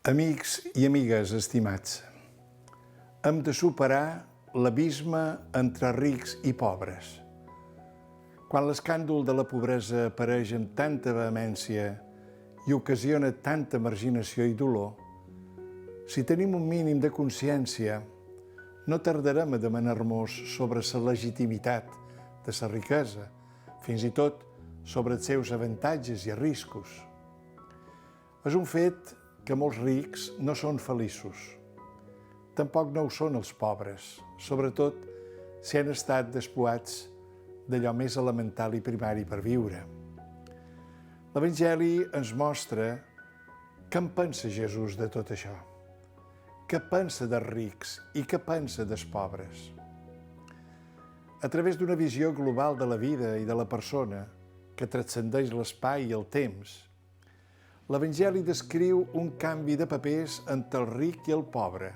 Amics i amigues estimats, hem de superar l'abisme entre rics i pobres. Quan l'escàndol de la pobresa apareix amb tanta vehemència i ocasiona tanta marginació i dolor, si tenim un mínim de consciència, no tardarem a demanar-nos sobre la legitimitat de la riquesa, fins i tot sobre els seus avantatges i riscos. És un fet que molts rics no són feliços. Tampoc no ho són els pobres, sobretot si han estat despoats d'allò més elemental i primari per viure. L'Evangeli ens mostra què en pensa Jesús de tot això, què pensa dels rics i què pensa dels pobres. A través d'una visió global de la vida i de la persona que transcendeix l'espai i el temps, l'Evangeli descriu un canvi de papers entre el ric i el pobre.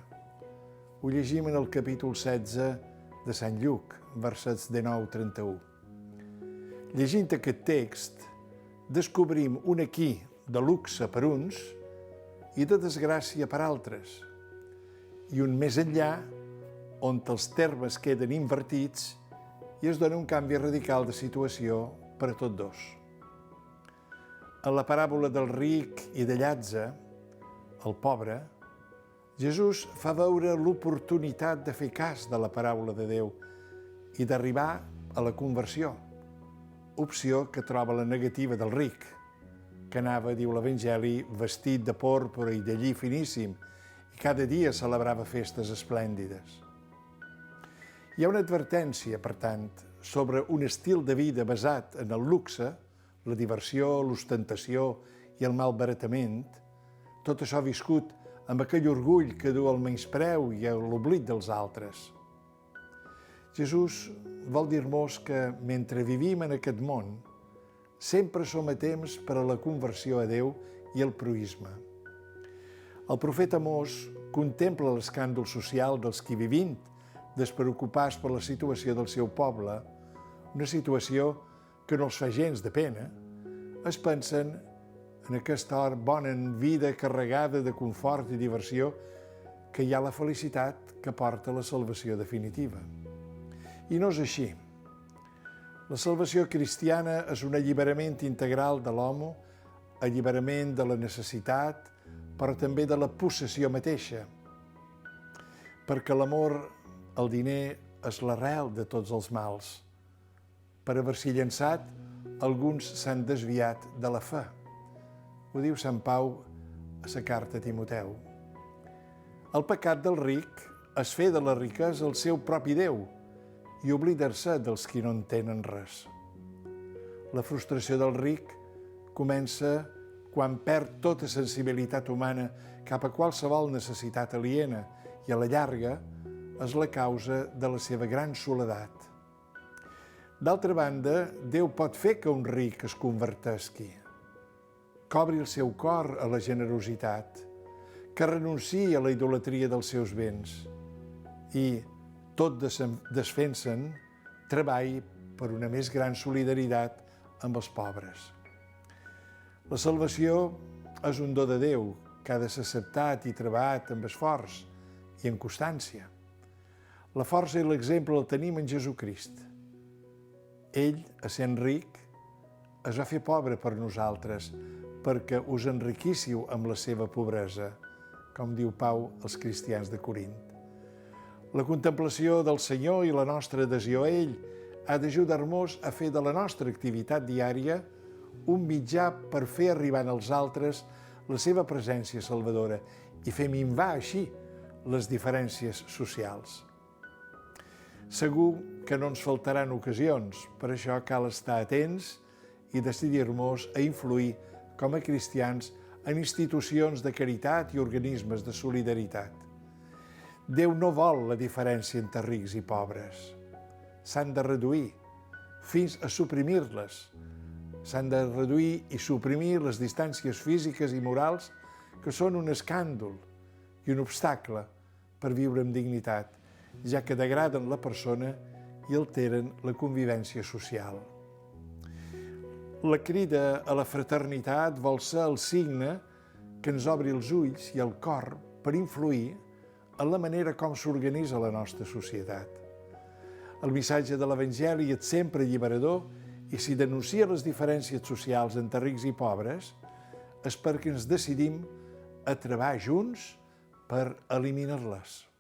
Ho llegim en el capítol 16 de Sant Lluc, versets 19-31. Llegint aquest text, descobrim un aquí de luxe per uns i de desgràcia per altres, i un més enllà on els termes queden invertits i es dona un canvi radical de situació per a tots dos. En la paràbola del ric i de Llàtzer, el pobre, Jesús fa veure l'oportunitat de fer cas de la paraula de Déu i d'arribar a la conversió, opció que troba la negativa del ric, que anava, diu l'Evangeli, vestit de pòrpora i de lli finíssim i cada dia celebrava festes esplèndides. Hi ha una advertència, per tant, sobre un estil de vida basat en el luxe, la diversió, l'ostentació i el malbaratament, tot això viscut amb aquell orgull que du al menyspreu i a l'oblit dels altres. Jesús vol dir-nos que, mentre vivim en aquest món, sempre som a temps per a la conversió a Déu i el proïsme. El profeta Amós contempla l'escàndol social dels qui vivint, despreocupats per la situació del seu poble, una situació que no els fa gens de pena, es pensen en aquesta bona vida carregada de confort i diversió que hi ha la felicitat que porta la salvació definitiva. I no és així. La salvació cristiana és un alliberament integral de l'home, alliberament de la necessitat, però també de la possessió mateixa, perquè l'amor al diner és l'arrel de tots els mals. Per haver-s'hi llançat, alguns s'han desviat de la fe. Ho diu Sant Pau a la carta a Timoteu. El pecat del ric és fer de la riquesa el seu propi Déu i oblidar-se dels qui no en tenen res. La frustració del ric comença quan perd tota sensibilitat humana cap a qualsevol necessitat aliena i a la llarga és la causa de la seva gran soledat. D'altra banda, Déu pot fer que un ric es converteixi, que obri el seu cor a la generositat, que renunciï a la idolatria dels seus béns i, tot desfent-se'n, treballi per una més gran solidaritat amb els pobres. La salvació és un do de Déu que ha de ser acceptat i treballat amb esforç i en constància. La força i l'exemple el tenim en Jesucrist. Ell, essent ric, es va fer pobre per nosaltres, perquè us enriquíssiu amb la seva pobresa, com diu Pau als cristians de Corint. La contemplació del Senyor i la nostra adhesió a ell ha d'ajudar-nos a fer de la nostra activitat diària un mitjà per fer arribar als altres la seva presència salvadora i fer minvar així les diferències socials. Segur que no ens faltaran ocasions, per això cal estar atents i decidir-nos a influir com a cristians en institucions de caritat i organismes de solidaritat. Déu no vol la diferència entre rics i pobres. S'han de reduir fins a suprimir-les. S'han de reduir i suprimir les distàncies físiques i morals que són un escàndol i un obstacle per viure amb dignitat, ja que degraden la persona i alteren la convivència social. La crida a la fraternitat vol ser el signe que ens obri els ulls i el cor per influir en la manera com s'organitza la nostra societat. El missatge de l'Evangeli és sempre alliberador i si denuncia les diferències socials entre rics i pobres és perquè ens decidim a treballar junts per eliminar-les.